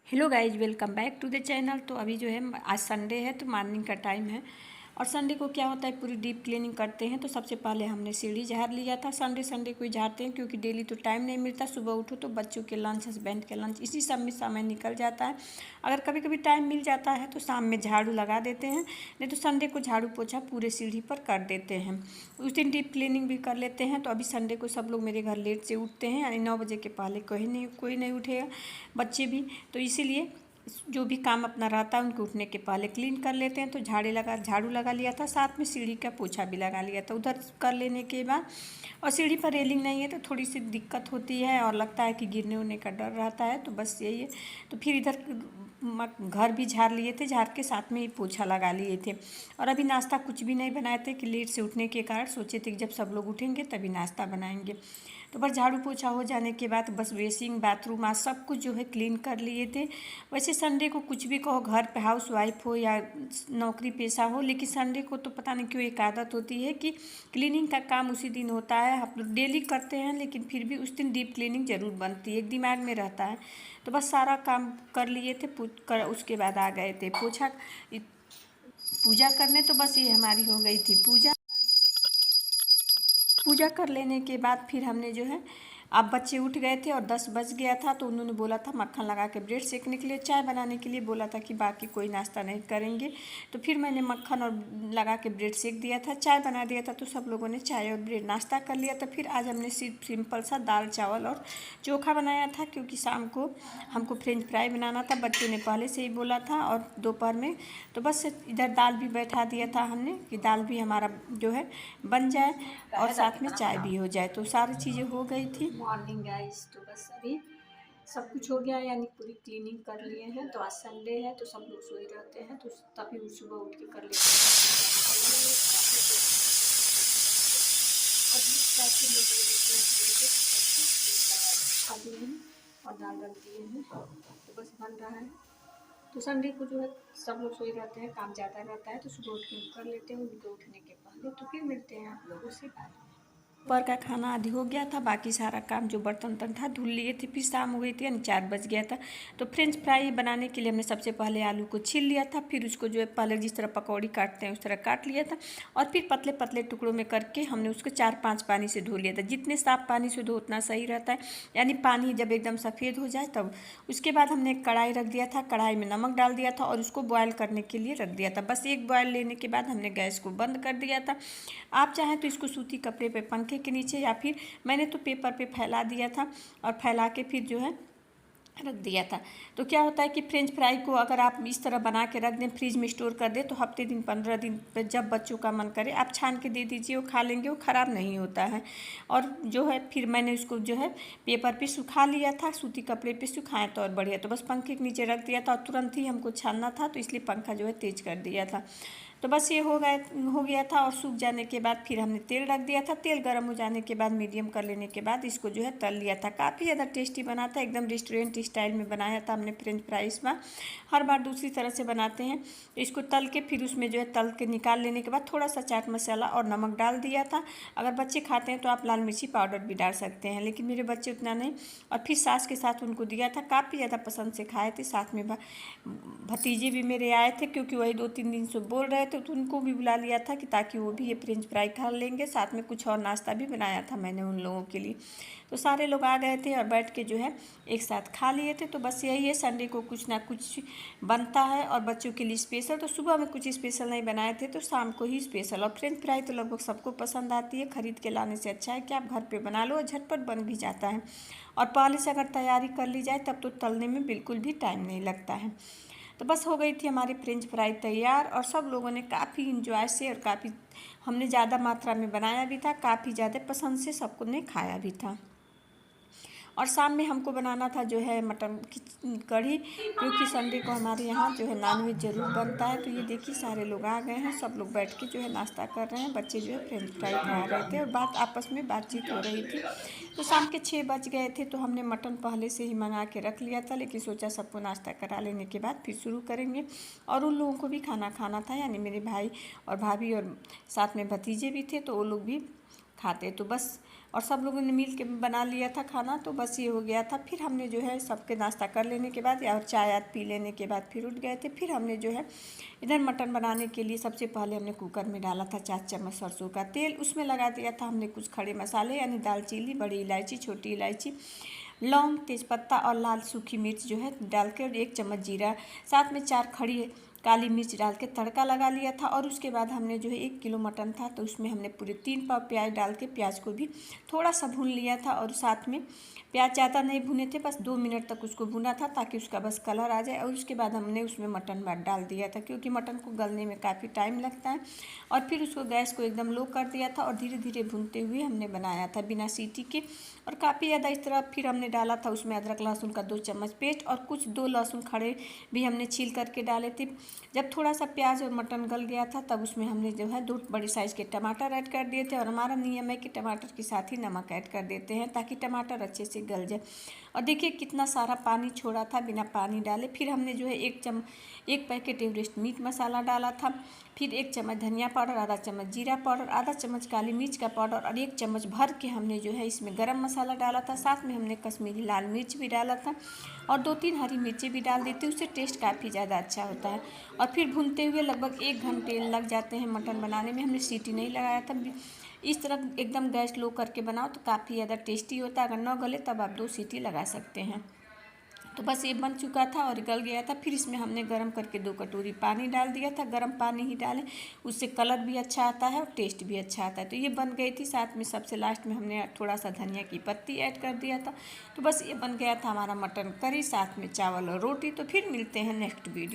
Hello guys, welcome back to the channel. तो अभी जो है आज संडे है तो मॉर्निंग का टाइम है। और संडे को क्या होता है, पूरी डीप क्लीनिंग करते हैं। तो सबसे पहले हमने सीढ़ी झाड़ लिया था। संडे को ही झाड़ते हैं क्योंकि डेली तो टाइम नहीं मिलता। सुबह उठो तो बच्चों के लंच, हस्बैंड के लंच, इसी सब में समय निकल जाता है। अगर कभी कभी टाइम मिल जाता है तो शाम में झाड़ू लगा देते हैं, नहीं तो संडे को झाड़ू पोछा पूरे सीढ़ी पर कर देते हैं। उस दिन डीप क्लीनिंग भी कर लेते हैं। तो अभी संडे को सब लोग मेरे घर लेट से उठते हैं, यानी 9 बजे के पहले कोई नहीं उठेगा, बच्चे भी। तो इसीलिए जो भी काम अपना रहता है उनको उठने के पहले क्लीन कर लेते हैं। तो झाड़ू लगा लिया था, साथ में सीढ़ी का पोछा भी लगा लिया था। उधर कर लेने के बाद, और सीढ़ी पर रेलिंग नहीं है तो थोड़ी सी दिक्कत होती है और लगता है कि गिरने उड़ने का डर रहता है। तो बस यही है। तो फिर इधर घर भी झाड़ लिए थे, झाड़ के साथ में ही पोछा लगा लिए थे। और अभी नाश्ता कुछ भी नहीं बनाए थे कि लेट से उठने के कारण सोचे थे कि जब सब लोग उठेंगे तभी नाश्ता बनाएंगे। तो बस झाड़ू पोछा हो जाने के बाद बस बेसिंग, बाथरूम आज सब कुछ जो है क्लीन कर लिए थे। वैसे संडे को कुछ भी कहो, घर पे हाउस वाइफ हो या नौकरी पेशा हो, लेकिन संडे को तो पता नहीं क्यों एक आदत होती है कि क्लीनिंग का काम उसी दिन होता है। हम लोग डेली करते हैं लेकिन फिर भी उस दिन डीप क्लीनिंग ज़रूर बनती है, एक दिमाग में रहता है। तो बस सारा काम कर लिए थे, उसके बाद आ गए थे पूजा करने। तो बस ये हमारी हो गई थी पूजा कर लेने के बाद फिर हमने जो है, अब बच्चे उठ गए थे और 10 बज गया था। तो उन्होंने बोला था मक्खन लगा के ब्रेड सेकने के लिए, चाय बनाने के लिए बोला था कि बाकी कोई नाश्ता नहीं करेंगे। तो फिर मैंने मक्खन और लगा के ब्रेड सेक दिया था, चाय बना दिया था। तो सब लोगों ने चाय और ब्रेड नाश्ता कर लिया था। फिर आज हमने सिंपल सा दाल चावल और चोखा बनाया था, क्योंकि शाम को हमको फ्रेंच फ्राई बनाना था, बच्चे ने पहले से ही बोला था। और दोपहर में तो बस इधर दाल भी बैठा दिया था हमने कि दाल भी हमारा जो है बन जाए और साथ में चाय भी हो जाए। तो सारी चीज़ें हो गई थी। मॉर्निंग गाइस, तो बस अभी सब कुछ हो गया, यानी पूरी क्लीनिंग कर लिए हैं। तो आज संडे है तो सब लोग सोए रहते हैं, तो तभी सुबह उठ के कर लेते हैं। और दाल रख दिए हैं तो बस बन रहा है। तो संडे को जो है सब लोग सोए रहते हैं, काम ज़्यादा रहता है, तो सुबह उठ के कर लेते हैं उनके उठने के पहले। तो फिर मिलते हैं आप लोगों से बाद में। दोपहर का खाना आधी हो गया था, बाकी सारा काम जो बर्तन वर्तन था धुल लिए थे। फिर शाम हो गई थी, यानी 4 बज गया था। तो फ्रेंच फ्राई बनाने के लिए हमने सबसे पहले आलू को छील लिया था, फिर उसको जो है पहले जिस तरह पकौड़ी काटते हैं उस तरह काट लिया था। और फिर पतले पतले टुकड़ों में करके हमने उसको 4-5 पानी से धो लिया था। जितने साफ पानी से धो उतना सही रहता है, यानी पानी जब एकदम सफ़ेद हो जाए तब। उसके बाद हमने एक कढ़ाई रख दिया था, कढ़ाई में नमक डाल दिया था और उसको बॉयल करने के लिए रख दिया था। बस एक बॉयल लेने के बाद हमने गैस को बंद कर दिया था। आप चाहें तो इसको सूती कपड़े पे पंखे के नीचे, या फिर मैंने तो पेपर पे फैला दिया था और फैला के फिर जो है रख दिया था। तो क्या होता है कि फ्रेंच फ्राई को अगर आप इस तरह बना के रख दें, फ्रिज में स्टोर कर दें, तो हफ्ते दिन 15 दिन पे जब बच्चों का मन करे आप छान के दे दीजिए, वो खा लेंगे, वो ख़राब नहीं होता है। और जो है फिर मैंने उसको जो है पेपर पे सुखा लिया था, सूती कपड़े पे सुखाया तो और बढ़िया। तो बस पंखे के नीचे रख दिया था और तुरंत ही हमको छानना था, तो इसलिए पंखा जो है तेज़ कर दिया था। तो बस ये हो गया था। और सूख जाने के बाद फिर हमने तेल रख दिया था। तेल गर्म हो जाने के बाद मीडियम कर लेने के बाद इसको जो है तल लिया था। काफ़ी ज़्यादा टेस्टी बना था, एकदम रेस्टोरेंट स्टाइल में बनाया था हमने फ्रेंच फ्राइज़ में। हर बार दूसरी तरह से बनाते हैं। तो इसको तल के फिर उसमें जो है तल के निकाल लेने के बाद थोड़ा सा चाट मसाला और नमक डाल दिया था। अगर बच्चे खाते हैं तो आप लाल मिर्ची पाउडर भी डाल सकते हैं, लेकिन मेरे बच्चे उतना नहीं। और फिर सास के साथ उनको दिया था, काफ़ी ज़्यादा पसंद से खाए थे। साथ में भतीजे भी मेरे आए थे, क्योंकि वही 2-3 दिन से बोल रहे थे, तो उनको भी बुला लिया था कि ताकि वो भी ये फ्रेंच फ्राई खा लेंगे। साथ में कुछ और नाश्ता भी बनाया था मैंने उन लोगों के लिए। तो सारे लोग आ गए थे और बैठ के जो है एक साथ खा लिए थे। तो बस यही है, संडे को कुछ ना कुछ बनता है और बच्चों के लिए स्पेशल। तो सुबह में कुछ स्पेशल नहीं बनाए थे तो शाम को ही स्पेशल। और फ्रेंच फ्राई तो लगभग सबको पसंद आती है, खरीद के लाने से अच्छा है कि आप घर पे बना लो, झटपट बन भी जाता है। और पहले से अगर तैयारी कर ली जाए तब तो तलने में बिल्कुल भी टाइम नहीं लगता है। तो बस हो गई थी हमारी फ्रेंच फ्राई तैयार, और सब लोगों ने काफ़ी इंजॉय से, और काफ़ी हमने ज़्यादा मात्रा में बनाया भी था, काफ़ी ज़्यादा पसंद से सबको ने खाया भी था। और शाम में हमको बनाना था जो है मटन की कढ़ी, क्योंकि संडे को हमारे यहाँ जो है नॉनवेज ज़रूर बनता है। तो ये देखिए सारे लोग आ गए हैं, सब लोग बैठ के जो है नाश्ता कर रहे हैं। बच्चे जो है फ्रेंच फ्राई खा रहे थे और आपस में बातचीत हो रही थी। तो शाम के 6 बज गए थे, तो हमने मटन पहले से ही मंगा के रख लिया था, लेकिन सोचा सबको नाश्ता करा लेने के बाद फिर शुरू करेंगे। और उन लोगों को भी खाना खाना था, यानी मेरे भाई और भाभी और साथ में भतीजे भी थे, तो वो लोग भी खाते। तो बस और सब लोगों ने मिल के बना लिया था खाना, तो बस ये हो गया था। फिर हमने जो है सबके नाश्ता कर लेने के बाद और चाय आद पी लेने के बाद फिर उठ गए थे। फिर हमने जो है इधर मटन बनाने के लिए सबसे पहले हमने कुकर में डाला था 4 चम्मच सरसों का तेल, उसमें लगा दिया था हमने कुछ खड़े मसाले यानी दालचीनी, बड़ी इलायची, छोटी इलायची, लौंग, तेज़पत्ता और लाल सूखी मिर्च जो है डाल के, और 1 चम्मच जीरा, साथ में 4 खड़ी काली मिर्च डाल के तड़का लगा लिया था। और उसके बाद हमने जो है 1 किलो मटन था तो उसमें हमने पूरे 3 पाव प्याज डाल के प्याज को भी थोड़ा सा भून लिया था। और साथ में प्याज ज़्यादा नहीं भुने थे, बस 2 मिनट तक उसको भुना था ताकि उसका बस कलर आ जाए। और उसके बाद हमने उसमें मटन डाल दिया था, क्योंकि मटन को गलने में काफ़ी टाइम लगता है। और फिर उसको गैस को एकदम लो कर दिया था और धीरे धीरे भूनते हुए हमने बनाया था बिना सीटी के। और काफ़ी ज़्यादा इस तरह फिर हमने डाला था उसमें अदरक लहसुन का 2 चम्मच पेस्ट, और कुछ 2 लहसुन खड़े भी हमने छील करके डाले थे। जब थोड़ा सा प्याज और मटन गल गया था तब उसमें हमने जो है 2 बड़ी साइज़ के टमाटर ऐड कर दिए थे। और हमारा नियम है कि टमाटर के साथ ही नमक ऐड कर देते हैं ताकि टमाटर अच्छे से गल जाए। और देखिए कितना सारा पानी छोड़ा था बिना पानी डाले। फिर हमने जो है 1 पैकेट एवरेस्ट मीट मसाला डाला था, फिर 1 चम्मच धनिया पाउडर, आधा चम्मच जीरा पाउडर, आधा चम्मच काली मिर्च का पाउडर, और 1 चम्मच भर के हमने जो है इसमें गरम मसाला डाला था। साथ में हमने कश्मीरी लाल मिर्च भी डाला था और 2-3 हरी मिर्ची भी डाल देती, उससे टेस्ट काफ़ी ज़्यादा अच्छा होता है। और फिर भूनते हुए लगभग 1 घंटे लग जाते हैं मटन बनाने में। हमने सीटी नहीं लगाया था। इस तरह एकदम गैस लो करके बनाओ तो काफ़ी ज़्यादा टेस्टी होता है। अगर न गले तब आप 2 सीटी लगा सकते हैं। तो बस ये बन चुका था और गल गया था। फिर इसमें हमने गर्म करके 2 कटोरी पानी डाल दिया था। गर्म पानी ही डालें, उससे कलर भी अच्छा आता है और टेस्ट भी अच्छा आता है। तो ये बन गई थी। साथ में सबसे लास्ट में हमने थोड़ा सा धनिया की पत्ती ऐड कर दिया था। तो बस ये बन गया था हमारा मटन करी, साथ में चावल और रोटी। तो फिर मिलते हैं नेक्स्ट वीडियो।